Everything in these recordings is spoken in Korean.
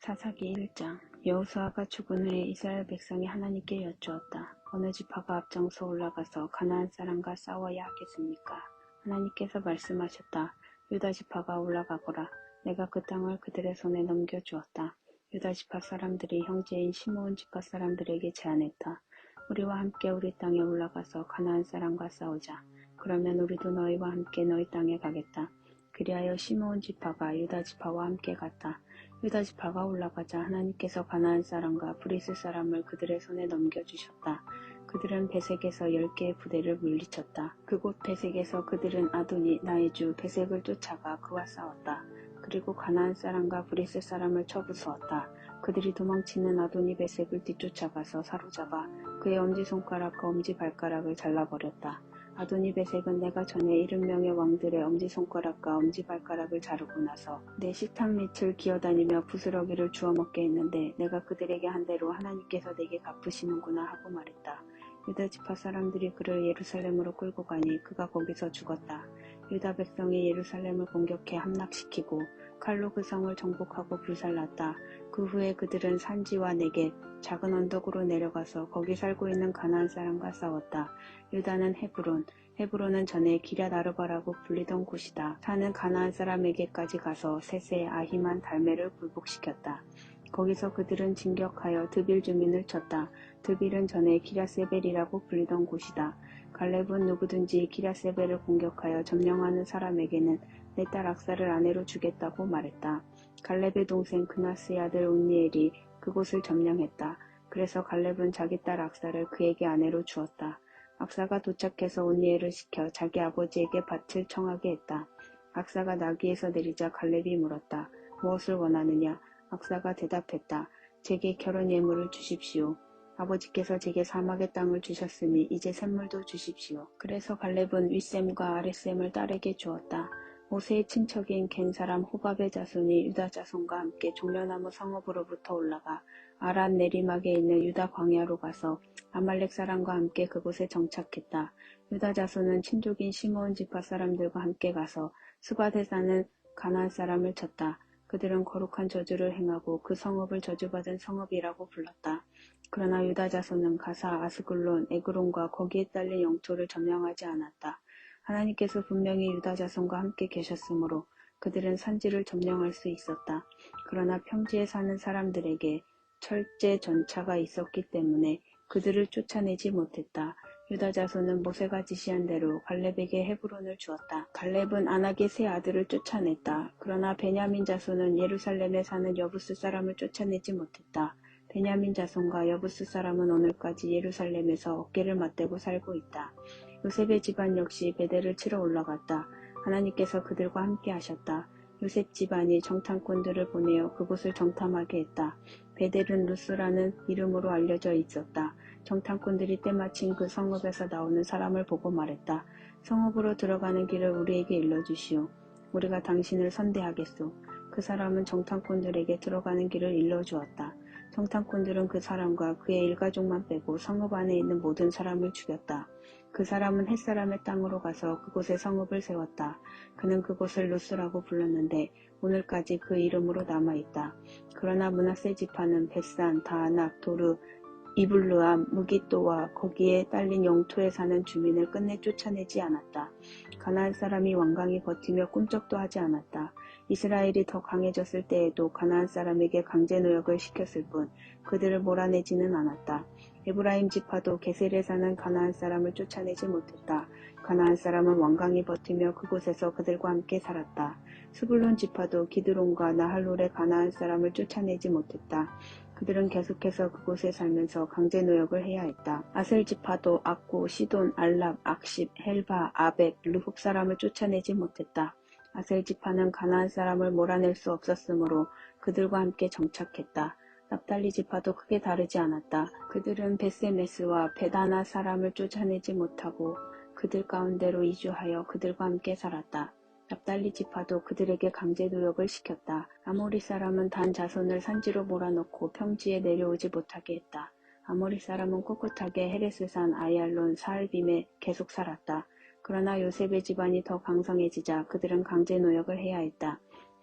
사사기 1장. 여호수아가 죽은 후에 이스라엘 백성이 하나님께 여쭈었다. 어느 지파가 앞장서 올라가서 가나안 사람과 싸워야 하겠습니까? 하나님께서 말씀하셨다. 유다 지파가 올라가거라. 내가 그 땅을 그들의 손에 넘겨주었다. 유다 지파 사람들이 형제인 시므온 지파 사람들에게 제안했다. 우리와 함께 우리 땅에 올라가서 가나안 사람과 싸우자. 그러면 우리도 너희와 함께 너희 땅에 가겠다. 그리하여 시므온 지파가 유다 지파와 함께 갔다. 유다 지파가 올라가자 하나님께서 가나안 사람과 브리스 사람을 그들의 손에 넘겨주셨다. 그들은 베색에서 10개의 부대를 물리쳤다. 그곳 베색에서 그들은 아도니 나의 주 베색을 쫓아가 그와 싸웠다. 그리고 가나안 사람과 브리스 사람을 쳐부수었다. 그들이 도망치는 아도니 베색을 뒤쫓아가서 사로잡아 그의 엄지손가락과 엄지발가락을 잘라버렸다. 아도니 베색은 내가 전에 70명의 왕들의 엄지손가락과 엄지발가락을 자르고 나서 내 식탁 밑을 기어다니며 부스러기를 주워 먹게 했는데 내가 그들에게 한 대로 하나님께서 내게 갚으시는구나 하고 말했다. 유다 지파 사람들이 그를 예루살렘으로 끌고 가니 그가 거기서 죽었다. 유다 백성이 예루살렘을 공격해 함락시키고 칼로 그 성을 정복하고 불살랐다. 그 후에 그들은 산지와 네겝, 작은 언덕으로 내려가서 거기 살고 있는 가나안 사람과 싸웠다. 유다는 헤브론은 전에 기럇 아르바라고 불리던 곳이다. 사는 가나안 사람에게까지 가서 셋의 아히만 달메를 굴복시켰다. 거기서 그들은 진격하여 드빌 주민을 쳤다. 드빌은 전에 기럇세벨이라고 불리던 곳이다. 갈렙은 누구든지 기럇세벨을 공격하여 점령하는 사람에게는 내 딸 악사를 아내로 주겠다고 말했다. 갈렙의 동생 그나스의 아들 온니엘이 그곳을 점령했다. 그래서 갈렙은 자기 딸 악사를 그에게 아내로 주었다. 악사가 도착해서 온니엘을 시켜 자기 아버지에게 밭을 청하게 했다. 악사가 나귀에서 내리자 갈렙이 물었다. 무엇을 원하느냐? 악사가 대답했다. 제게 결혼 예물을 주십시오. 아버지께서 제게 사막의 땅을 주셨으니 이제 샘물도 주십시오. 그래서 갈렙은 윗샘과 아랫샘을 딸에게 주었다. 모세의 친척인 겐 사람 호밥의 자손이 유다 자손과 함께 종려나무 성읍으로부터 올라가 아랏 내리막에 있는 유다 광야로 가서 아말렉 사람과 함께 그곳에 정착했다. 유다 자손은 친족인 시므온 지파 사람들과 함께 가서 스밧에 사는 가나안 사람을 쳤다. 그들은 거룩한 저주를 행하고 그 성읍을 저주받은 성읍이라고 불렀다. 그러나 유다 자손은 가사, 아스글론, 에그론과 거기에 딸린 영토를 점령하지 않았다. 하나님께서 분명히 유다 자손과 함께 계셨으므로 그들은 산지를 점령할 수 있었다. 그러나 평지에 사는 사람들에게 철제 전차가 있었기 때문에 그들을 쫓아내지 못했다. 유다 자손은 모세가 지시한 대로 갈렙에게 헤브론을 주었다. 갈렙은 아낙의 세 아들을 쫓아냈다. 그러나 베냐민 자손은 예루살렘에 사는 여부스 사람을 쫓아내지 못했다. 베냐민 자손과 여부스 사람은 오늘까지 예루살렘에서 어깨를 맞대고 살고 있다. 요셉의 집안 역시 베델을 치러 올라갔다. 하나님께서 그들과 함께 하셨다. 요셉 집안이 정탐꾼들을 보내어 그곳을 정탐하게 했다. 베델은 루스라는 이름으로 알려져 있었다. 정탐꾼들이 때마침 그 성읍에서 나오는 사람을 보고 말했다. 성읍으로 들어가는 길을 우리에게 일러주시오. 우리가 당신을 선대하겠소. 그 사람은 정탐꾼들에게 들어가는 길을 일러주었다. 정탐꾼들은 그 사람과 그의 일가족만 빼고 성읍 안에 있는 모든 사람을 죽였다. 그 사람은 햇사람의 땅으로 가서 그곳에 성읍을 세웠다. 그는 그곳을 루스라고 불렀는데 오늘까지 그 이름으로 남아있다. 그러나 므낫세 지파는 벳산, 다아낙, 도르, 이블르암, 무깃도와 거기에 딸린 영토에 사는 주민을 끝내 쫓아내지 않았다. 가나안 사람이 완강히 버티며 꿈쩍도 하지 않았다. 이스라엘이 더 강해졌을 때에도 가나안 사람에게 강제 노역을 시켰을 뿐 그들을 몰아내지는 않았다. 에브라임 지파도 게셀에 사는 가나안 사람을 쫓아내지 못했다. 가나안 사람은 완강히 버티며 그곳에서 그들과 함께 살았다. 스불론 지파도 기드론과 나할롤의 가나안 사람을 쫓아내지 못했다. 그들은 계속해서 그곳에 살면서 강제 노역을 해야 했다. 아셀 지파도 악고, 시돈, 알랍, 악십, 헬바, 아벡, 르홉 사람을 쫓아내지 못했다. 아셀 지파는 가나안 사람을 몰아낼 수 없었으므로 그들과 함께 정착했다. 납달리 지파도 크게 다르지 않았다. 그들은 베세메스와 베다나 사람을 쫓아내지 못하고 그들 가운데로 이주하여 그들과 함께 살았다. 납달리 지파도 그들에게 강제 노역을 시켰다. 아모리 사람은 단 자손을 산지로 몰아넣고 평지에 내려오지 못하게 했다. 아모리 사람은 꿋꿋하게 헤레스산 아얄론 사알빔에 계속 살았다. 그러나 요셉의 집안이 더 강성해지자 그들은 강제 노역을 해야 했다.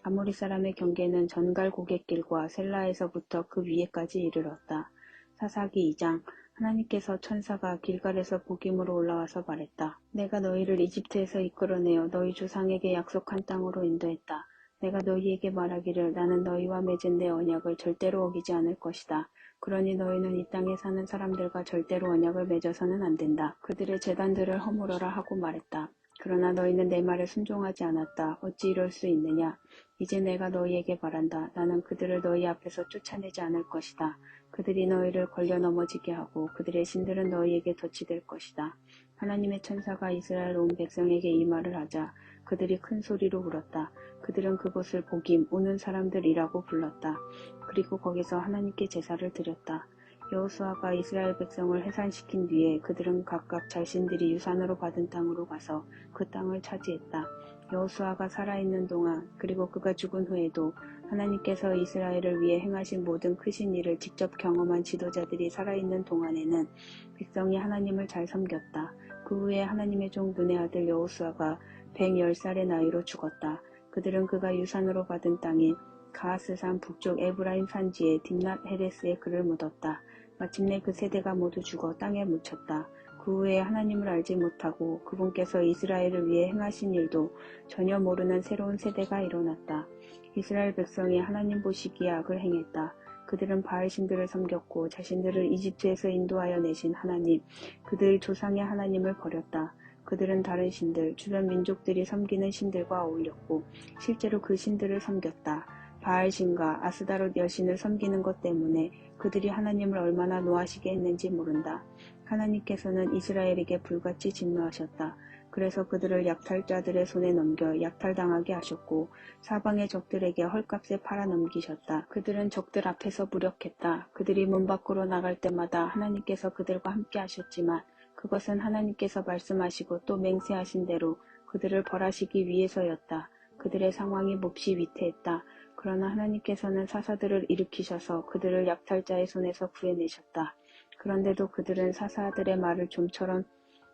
아모리 사람의 경계는 전갈 고갯길과 셀라에서부터 그 위에까지 이르렀다. 사사기 2장. 하나님께서 천사가 길갈에서 복임으로 올라와서 말했다. 내가 너희를 이집트에서 이끌어내어 너희 조상에게 약속한 땅으로 인도했다. 내가 너희에게 말하기를 나는 너희와 맺은 내 언약을 절대로 어기지 않을 것이다. 그러니 너희는 이 땅에 사는 사람들과 절대로 언약을 맺어서는 안 된다. 그들의 제단들을 허물어라 하고 말했다. 그러나 너희는 내 말에 순종하지 않았다. 어찌 이럴 수 있느냐. 이제 내가 너희에게 말한다. 나는 그들을 너희 앞에서 쫓아내지 않을 것이다. 그들이 너희를 걸려 넘어지게 하고 그들의 신들은 너희에게 덫이 될 것이다. 하나님의 천사가 이스라엘 온 백성에게 이 말을 하자 그들이 큰 소리로 울었다. 그들은 그곳을 복임, 우는 사람들이라고 불렀다. 그리고 거기서 하나님께 제사를 드렸다. 여호수아가 이스라엘 백성을 해산시킨 뒤에 그들은 각각 자신들이 유산으로 받은 땅으로 가서 그 땅을 차지했다. 여호수아가 살아있는 동안 그리고 그가 죽은 후에도 하나님께서 이스라엘을 위해 행하신 모든 크신 일을 직접 경험한 지도자들이 살아있는 동안에는 백성이 하나님을 잘 섬겼다. 그 후에 하나님의 종 눈의 아들 여호수아가 110살의 나이로 죽었다. 그들은 그가 유산으로 받은 땅인 가하스산 북쪽 에브라임 산지에 딥낫 헤레스에 그를 묻었다. 마침내 그 세대가 모두 죽어 땅에 묻혔다. 그 후에 하나님을 알지 못하고 그분께서 이스라엘을 위해 행하신 일도 전혀 모르는 새로운 세대가 일어났다. 이스라엘 백성이 하나님 보시기에 악을 행했다. 그들은 바알 신들을 섬겼고 자신들을 이집트에서 인도하여 내신 하나님, 그들 조상의 하나님을 버렸다. 그들은 다른 신들, 주변 민족들이 섬기는 신들과 어울렸고 실제로 그 신들을 섬겼다. 바알신과 아스다롯 여신을 섬기는 것 때문에 그들이 하나님을 얼마나 노하시게 했는지 모른다. 하나님께서는 이스라엘에게 불같이 진노하셨다. 그래서 그들을 약탈자들의 손에 넘겨 약탈당하게 하셨고 사방의 적들에게 헐값에 팔아넘기셨다. 그들은 적들 앞에서 무력했다. 그들이 문 밖으로 나갈 때마다 하나님께서 그들과 함께 하셨지만 그것은 하나님께서 말씀하시고 또 맹세하신 대로 그들을 벌하시기 위해서였다. 그들의 상황이 몹시 위태했다. 그러나 하나님께서는 사사들을 일으키셔서 그들을 약탈자의 손에서 구해내셨다. 그런데도 그들은 사사들의 말을 좀처럼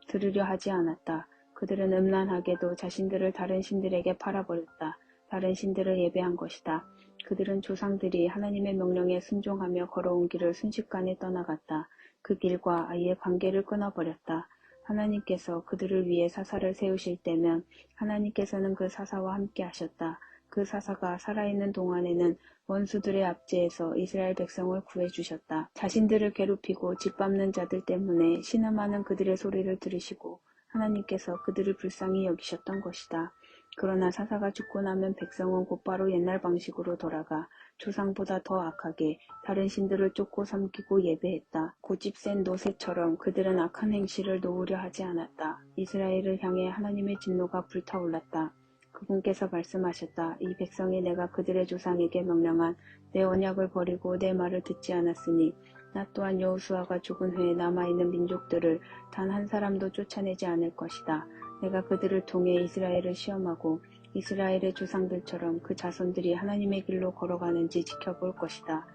들으려 하지 않았다. 그들은 음란하게도 자신들을 다른 신들에게 팔아버렸다. 다른 신들을 예배한 것이다. 그들은 조상들이 하나님의 명령에 순종하며 걸어온 길을 순식간에 떠나갔다. 그 길과 아예 관계를 끊어버렸다. 하나님께서 그들을 위해 사사를 세우실 때면 하나님께서는 그 사사와 함께 하셨다. 그 사사가 살아있는 동안에는 원수들의 압제에서 이스라엘 백성을 구해주셨다. 자신들을 괴롭히고 짓밟는 자들 때문에 신음하는 그들의 소리를 들으시고 하나님께서 그들을 불쌍히 여기셨던 것이다. 그러나 사사가 죽고 나면 백성은 곧바로 옛날 방식으로 돌아가 조상보다 더 악하게 다른 신들을 쫓고 섬기고 예배했다. 고집센 노새처럼 그들은 악한 행실을 놓으려 하지 않았다. 이스라엘을 향해 하나님의 진노가 불타올랐다. 그분께서 말씀하셨다. 이 백성이 내가 그들의 조상에게 명령한 내 언약을 버리고 내 말을 듣지 않았으니 나 또한 여호수아가 죽은 후에 남아있는 민족들을 단 한 사람도 쫓아내지 않을 것이다. 내가 그들을 통해 이스라엘을 시험하고 이스라엘의 조상들처럼 그 자손들이 하나님의 길로 걸어가는지 지켜볼 것이다.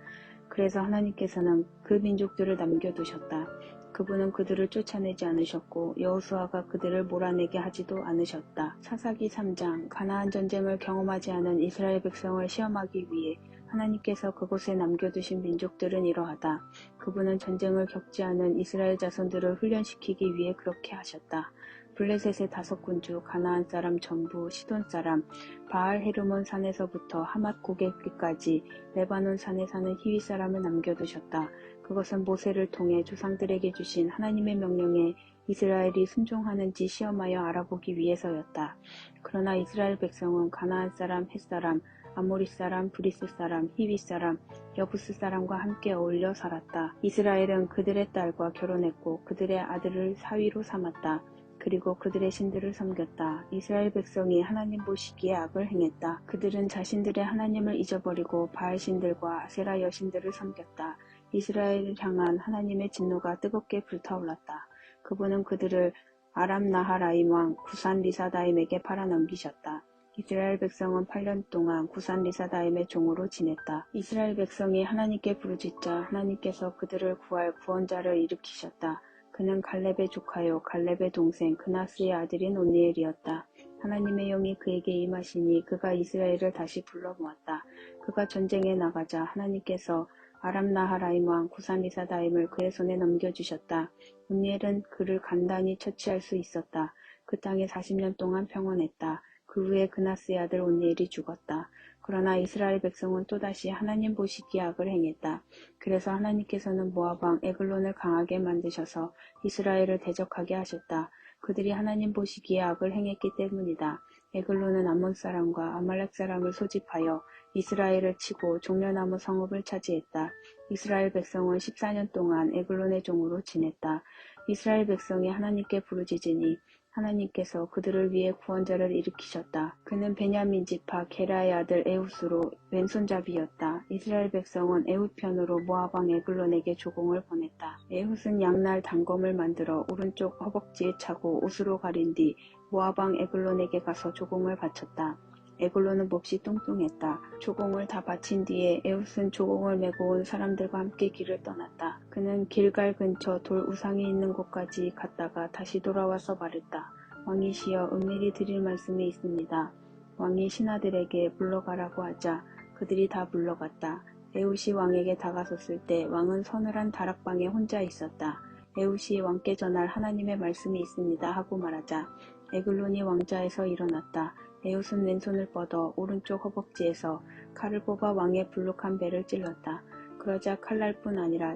그래서 하나님께서는 그 민족들을 남겨두셨다. 그분은 그들을 쫓아내지 않으셨고 여호수아가 그들을 몰아내게 하지도 않으셨다. 사사기 3장. 가나안 전쟁을 경험하지 않은 이스라엘 백성을 시험하기 위해 하나님께서 그곳에 남겨두신 민족들은 이러하다. 그분은 전쟁을 겪지 않은 이스라엘 자손들을 훈련시키기 위해 그렇게 하셨다. 블레셋의 5군주, 가나안 사람 전부, 시돈 사람, 바알 헤르몬 산에서부터 하맛 고갯길까지 레바논 산에 사는 히위 사람을 남겨두셨다. 그것은 모세를 통해 조상들에게 주신 하나님의 명령에 이스라엘이 순종하는지 시험하여 알아보기 위해서였다. 그러나 이스라엘 백성은 가나안 사람, 헷 사람, 아모리 사람, 브리스 사람, 히위 사람, 여부스 사람과 함께 어울려 살았다. 이스라엘은 그들의 딸과 결혼했고 그들의 아들을 사위로 삼았다. 그리고 그들의 신들을 섬겼다. 이스라엘 백성이 하나님 보시기에 악을 행했다. 그들은 자신들의 하나님을 잊어버리고 바알 신들과 아세라 여신들을 섬겼다. 이스라엘을 향한 하나님의 진노가 뜨겁게 불타올랐다. 그분은 그들을 아람 나하라임 왕 구산 리사다임에게 팔아넘기셨다. 이스라엘 백성은 8년 동안 구산 리사다임의 종으로 지냈다. 이스라엘 백성이 하나님께 부르짖자 하나님께서 그들을 구할 구원자를 일으키셨다. 그는 갈렙의 조카요 갈렙의 동생 그나스의 아들인 온니엘이었다. 하나님의 영이 그에게 임하시니 그가 이스라엘을 다시 불러 모았다. 그가 전쟁에 나가자 하나님께서 아람 나하라임 왕 구사미사다임을 그의 손에 넘겨주셨다. 온니엘은 그를 간단히 처치할 수 있었다. 그 땅에 40년 동안 평온했다. 그 후에 그나스의 아들 온니엘이 죽었다. 그러나 이스라엘 백성은 또다시 하나님 보시기에 악을 행했다. 그래서 하나님께서는 모압 왕 에글론을 강하게 만드셔서 이스라엘을 대적하게 하셨다. 그들이 하나님 보시기에 악을 행했기 때문이다. 에글론은 암몬 사람과 아말렉 사람을 소집하여 이스라엘을 치고 종려나무 성읍을 차지했다. 이스라엘 백성은 14년 동안 에글론의 종으로 지냈다. 이스라엘 백성이 하나님께 부르짖으니 하나님께서 그들을 위해 구원자를 일으키셨다. 그는 베냐민 지파 게라의 아들 에훗으로 왼손잡이였다. 이스라엘 백성은 에훗 편으로 모압 왕 에글론에게 조공을 보냈다. 에훗은 양날 단검을 만들어 오른쪽 허벅지에 차고 옷으로 가린 뒤 모압 왕 에글론에게 가서 조공을 바쳤다. 에글론은 몹시 뚱뚱했다. 조공을 다 바친 뒤에 에훗은 조공을 메고 온 사람들과 함께 길을 떠났다. 그는 길갈 근처 돌 우상이 있는 곳까지 갔다가 다시 돌아와서 말했다. 왕이시여, 은밀히 드릴 말씀이 있습니다. 왕이 신하들에게 물러가라고 하자 그들이 다 물러갔다. 에훗이 왕에게 다가섰을 때 왕은 서늘한 다락방에 혼자 있었다. 에훗이 왕께 전할 하나님의 말씀이 있습니다 하고 말하자 에글론이 왕좌에서 일어났다. 에훗은 왼손을 뻗어 오른쪽 허벅지에서 칼을 뽑아 왕의 불룩한 배를 찔렀다. 그러자 칼날뿐 아니라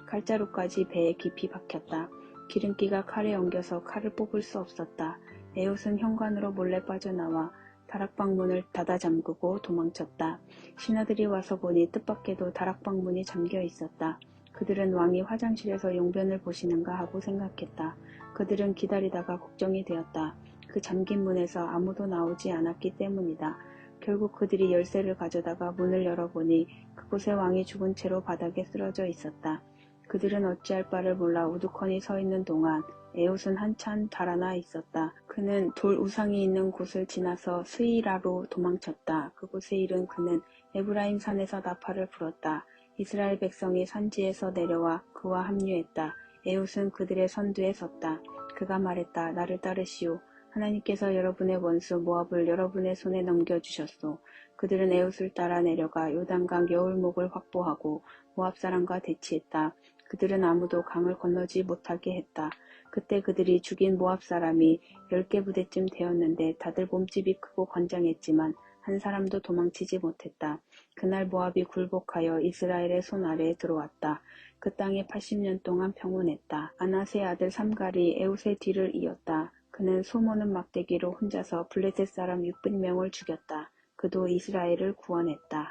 칼자루까지 배에 깊이 박혔다. 기름기가 칼에 엉겨서 칼을 뽑을 수 없었다. 에훗은 현관으로 몰래 빠져나와 다락방 문을 닫아 잠그고 도망쳤다. 신하들이 와서 보니 뜻밖에도 다락방 문이 잠겨 있었다. 그들은 왕이 화장실에서 용변을 보시는가 하고 생각했다. 그들은 기다리다가 걱정이 되었다. 그 잠긴 문에서 아무도 나오지 않았기 때문이다. 결국 그들이 열쇠를 가져다가 문을 열어보니 그곳에 왕이 죽은 채로 바닥에 쓰러져 있었다. 그들은 어찌할 바를 몰라 우두커니 서 있는 동안 에훗은 한참 달아나 있었다. 그는 돌 우상이 있는 곳을 지나서 스이라로 도망쳤다. 그곳에 이른 그는 에브라임 산에서 나팔을 불었다. 이스라엘 백성이 산지에서 내려와 그와 합류했다. 에훗은 그들의 선두에 섰다. 그가 말했다. 나를 따르시오. 하나님께서 여러분의 원수 모압을 여러분의 손에 넘겨주셨소. 그들은 에훗을 따라 내려가 요단강 여울목을 확보하고 모압 사람과 대치했다. 그들은 아무도 강을 건너지 못하게 했다. 그때 그들이 죽인 모압 사람이 10개 부대쯤 되었는데 다들 몸집이 크고 건장했지만 한 사람도 도망치지 못했다. 그날 모압이 굴복하여 이스라엘의 손 아래에 들어왔다. 그 땅에 80년 동안 평온했다. 아낫의 아들 삼갈이 에훗의 뒤를 이었다. 그는 소모는 막대기로 혼자서 블레셋 사람 600명을 죽였다. 그도 이스라엘을 구원했다.